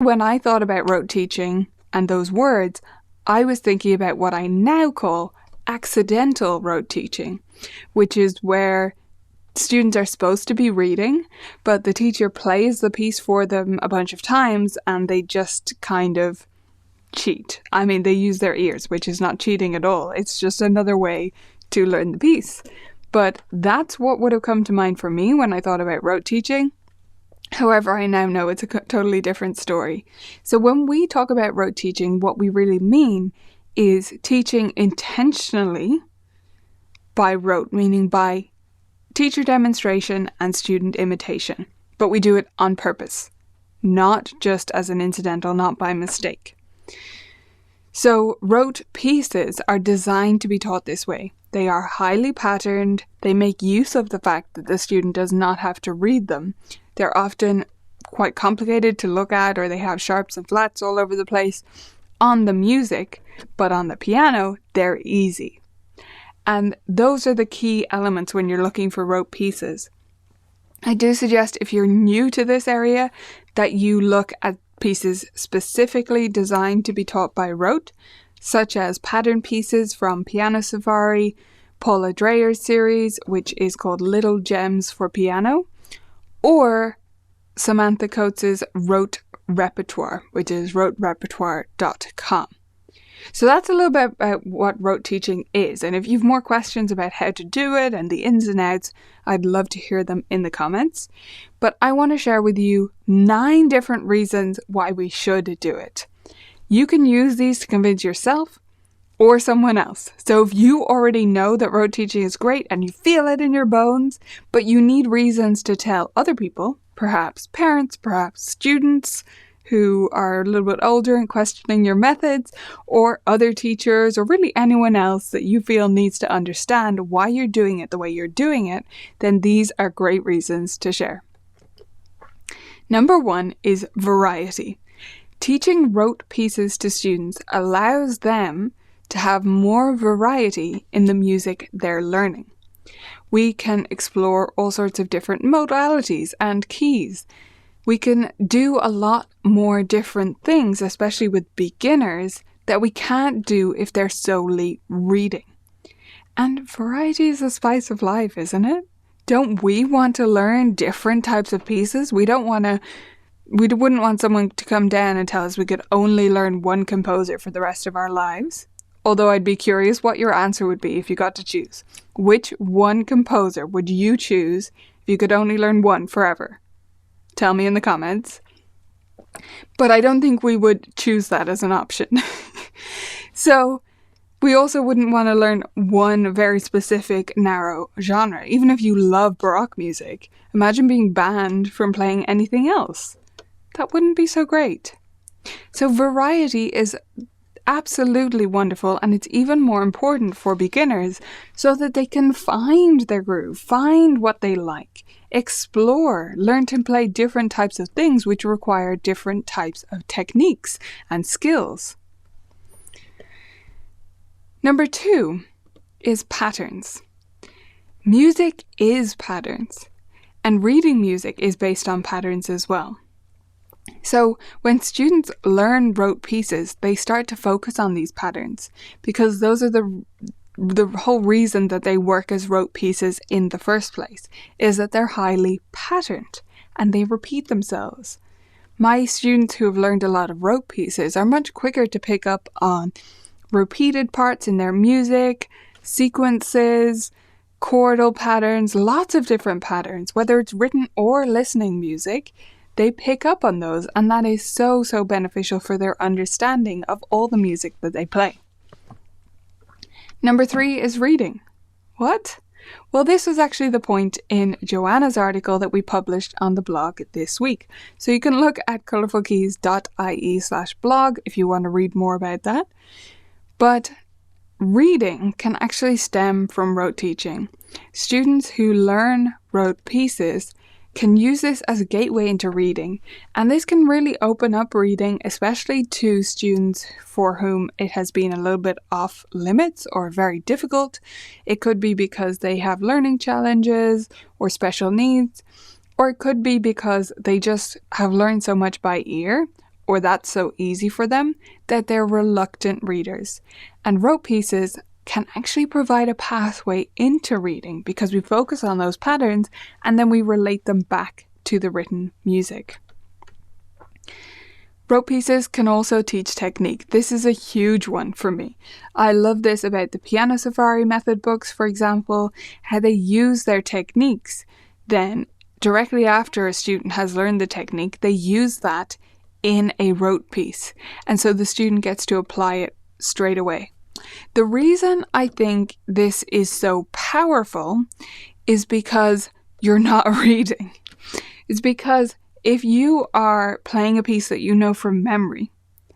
When I thought about rote teaching and those words, I was thinking about what I now call accidental rote teaching, which is where students are supposed to be reading, but the teacher plays the piece for them a bunch of times and they just kind of cheat. I mean, they use their ears, which is not cheating at all. It's just another way to learn the piece. But that's what would have come to mind for me when I thought about rote teaching. However, I now know it's a totally different story. So when we talk about rote teaching, what we really mean is teaching intentionally by rote, meaning by teacher demonstration and student imitation. But we do it on purpose, not just as an incidental, not by mistake. So rote pieces are designed to be taught this way. They are highly patterned. They make use of the fact that the student does not have to read them. They're often quite complicated to look at, or they have sharps and flats all over the place on the music, but on the piano, they're easy. And those are the key elements when you're looking for rote pieces. I do suggest, if you're new to this area, that you look at pieces specifically designed to be taught by rote, such as pattern pieces from Piano Safari, Paula Dreyer's series, which is called Little Gems for Piano, or Samantha Coates' Rote Repertoire, which is roterepertoire.com. So that's a little bit about what rote teaching is, and if you've more questions about how to do it and the ins and outs, I'd love to hear them in the comments. But I want to share with you 9 different reasons why we should do it. You can use these to convince yourself or someone else. So if you already know that rote teaching is great and you feel it in your bones, but you need reasons to tell other people, perhaps parents, perhaps students who are a little bit older and questioning your methods, or other teachers, or really anyone else that you feel needs to understand why you're doing it the way you're doing it, then these are great reasons to share. Number 1 is variety. Teaching rote pieces to students allows them to have more variety in the music they're learning. We can explore all sorts of different modalities and keys. We can do a lot more different things, especially with beginners, that we can't do if they're solely reading. And variety is the spice of life, isn't it? Don't we want to learn different types of pieces? We wouldn't want someone to come down and tell us we could only learn one composer for the rest of our lives. Although I'd be curious what your answer would be if you got to choose. Which one composer would you choose if you could only learn one forever? Tell me in the comments. But I don't think we would choose that as an option. So we also wouldn't want to learn one very specific narrow genre. Even if you love Baroque music, imagine being banned from playing anything else. That wouldn't be so great. So variety is absolutely wonderful, and it's even more important for beginners so that they can find their groove, find what they like, explore, learn to play different types of things which require different types of techniques and skills. Number 2 is patterns. Music is patterns, and reading music is based on patterns as well. So when students learn rote pieces, they start to focus on these patterns because those are the whole reason that they work as rote pieces in the first place, is that they're highly patterned and they repeat themselves. My students who have learned a lot of rote pieces are much quicker to pick up on repeated parts in their music, sequences, chordal patterns, lots of different patterns, whether it's written or listening music. They pick up on those, and that is so beneficial for their understanding of all the music that they play. Number 3 is reading. What? Well, this was actually the point in Joanna's article that we published on the blog this week. So you can look at colourfulkeys.ie/blog if you want to read more about that. But reading can actually stem from rote teaching. Students who learn rote pieces can use this as a gateway into reading, and this can really open up reading, especially to students for whom it has been a little bit off limits or very difficult. It could be because they have learning challenges or special needs, or it could be because they just have learned so much by ear, or that's so easy for them that they're reluctant readers. And rote pieces can actually provide a pathway into reading because we focus on those patterns and then we relate them back to the written music. Rote pieces can also teach technique. This is a huge one for me. I love this about the Piano Safari method books, for example, how they use their techniques. Then, directly after a student has learned the technique, they use that in a rote piece. And so the student gets to apply it straight away. The reason I think this is so powerful is because you're not reading. It's because if you are playing a piece that you know from memory,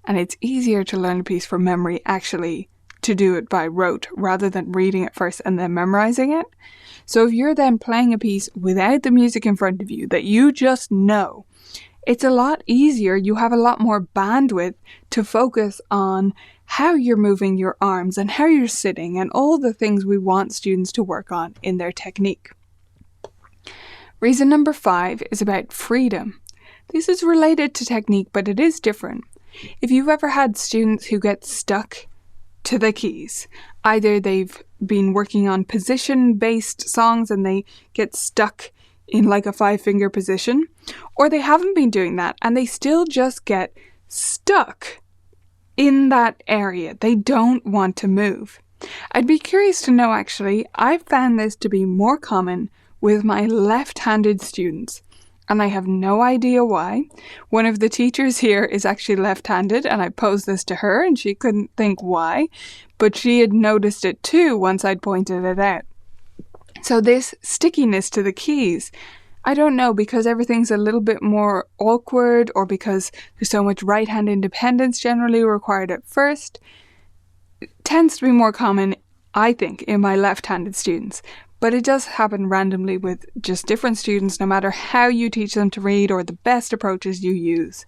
and it's easier to learn a piece from memory actually to do it by rote rather than reading it first and then memorizing it. So if you're then playing a piece without the music in front of you that you just know, it's a lot easier. You have a lot more bandwidth to focus on how you're moving your arms and how you're sitting and all the things we want students to work on in their technique. Reason number 5 is about freedom. This is related to technique, but it is different. If you've ever had students who get stuck to the keys, either they've been working on position-based songs and they get stuck in like a 5-finger position, or they haven't been doing that and they still just get stuck in that area. They don't want to move. I'd be curious to know actually, I've found this to be more common with my left-handed students, and I have no idea why. One of the teachers here is actually left-handed, and I posed this to her, and she couldn't think why, but she had noticed it too once I'd pointed it out. So this stickiness to the keys, I don't know, because everything's a little bit more awkward, or because there's so much right-hand independence generally required at first, it tends to be more common, I think, in my left-handed students. But it does happen randomly with just different students, no matter how you teach them to read or the best approaches you use.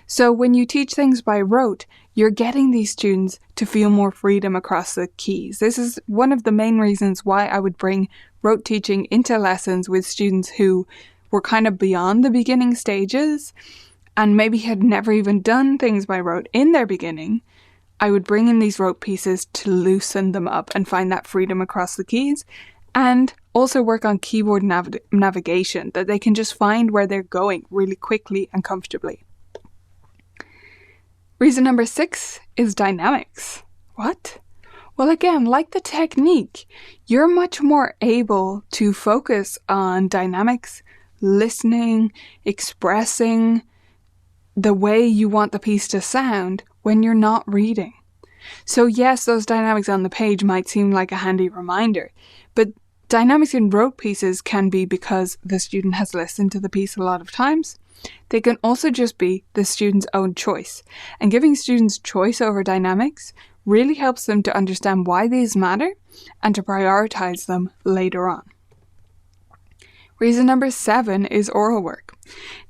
So when you teach things by rote, you're getting these students to feel more freedom across the keys. This is one of the main reasons why I would bring rote teaching into lessons with students who were kind of beyond the beginning stages and maybe had never even done things by rote in their beginning. I would bring in these rote pieces to loosen them up and find that freedom across the keys. And also work on keyboard navigation, that they can just find where they're going really quickly and comfortably. Reason number 6 is dynamics. What? Well, again, like the technique, you're much more able to focus on dynamics, listening, expressing the way you want the piece to sound when you're not reading. So yes, those dynamics on the page might seem like a handy reminder, but dynamics in rote pieces can be because the student has listened to the piece a lot of times. They can also just be the student's own choice. And giving students choice over dynamics really helps them to understand why these matter and to prioritize them later on. Reason number 7 is oral work.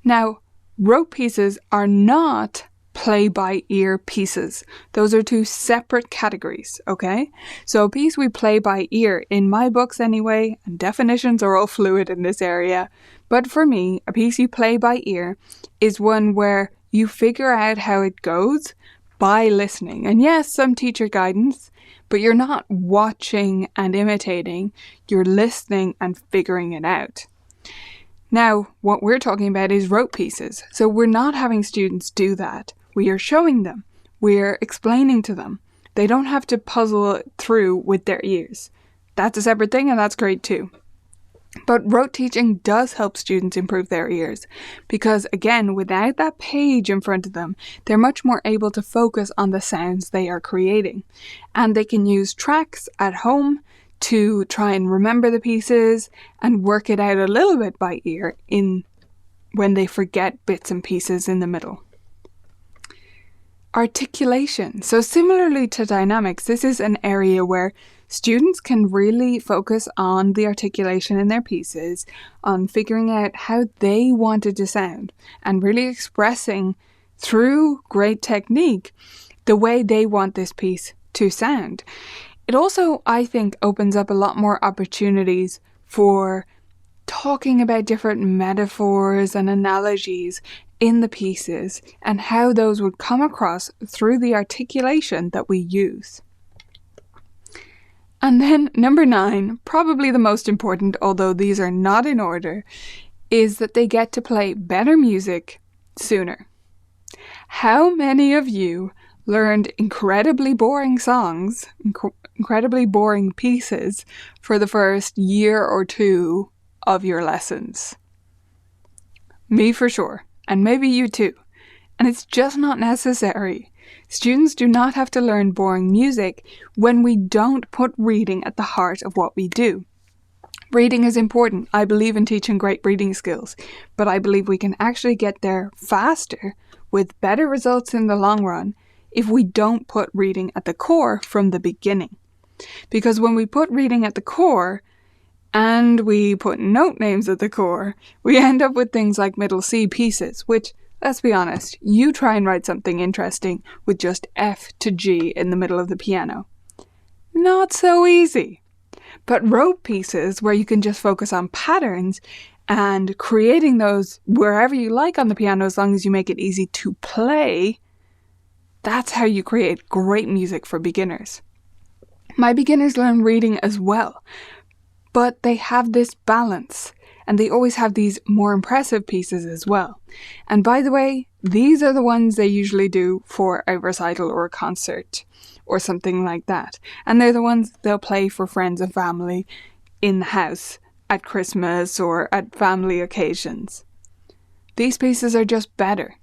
Now, rote pieces are not play-by-ear pieces. Those are 2 separate categories, okay? So a piece we play by ear, in my books anyway, and definitions are all fluid in this area, but for me, a piece you play by ear is one where you figure out how it goes by listening. And yes, some teacher guidance, but you're not watching and imitating, you're listening and figuring it out. Now, what we're talking about is rote pieces, so we're not having students do that. We are showing them. We're explaining to them. They don't have to puzzle it through with their ears. That's a separate thing, and that's great too. But rote teaching does help students improve their ears because, again, without that page in front of them, they're much more able to focus on the sounds they are creating. And they can use tracks at home to try and remember the pieces and work it out a little bit by ear when they forget bits and pieces in the middle. Articulation. So similarly to dynamics, this is an area where students can really focus on the articulation in their pieces, on figuring out how they want it to sound, and really expressing through great technique the way they want this piece to sound. It also, I think, opens up a lot more opportunities for talking about different metaphors and analogies in the pieces and how those would come across through the articulation that we use. And then number 9, probably the most important, although these are not in order, is that they get to play better music sooner. How many of you learned incredibly boring songs, incredibly boring pieces for the first year or 2 of your lessons? Me for sure, and maybe you too. And it's just not necessary. Students do not have to learn boring music when we don't put reading at the heart of what we do. Reading is important. I believe in teaching great reading skills, but I believe we can actually get there faster with better results in the long run if we don't put reading at the core from the beginning. Because when we put reading at the core and we put note names at the core, we end up with things like middle C pieces, which, let's be honest, you try and write something interesting with just F to G in the middle of the piano. Not so easy. But rote pieces, where you can just focus on patterns and creating those wherever you like on the piano as long as you make it easy to play, that's how you create great music for beginners. My beginners learn reading as well, but they have this balance, and they always have these more impressive pieces as well. And by the way, these are the ones they usually do for a recital or a concert or something like that. And they're the ones they'll play for friends and family in the house at Christmas or at family occasions. These pieces are just better.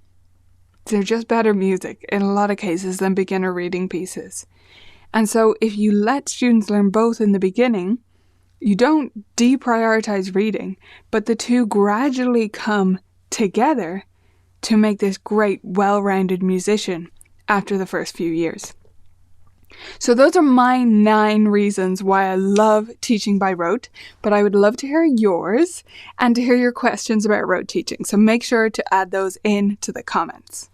They're just better music in a lot of cases than beginner reading pieces. And so if you let students learn both in the beginning, you don't deprioritize reading, but the two gradually come together to make this great, well-rounded musician after the first few years. So those are my 9 reasons why I love teaching by rote, but I would love to hear yours and to hear your questions about rote teaching. So make sure to add those into the comments.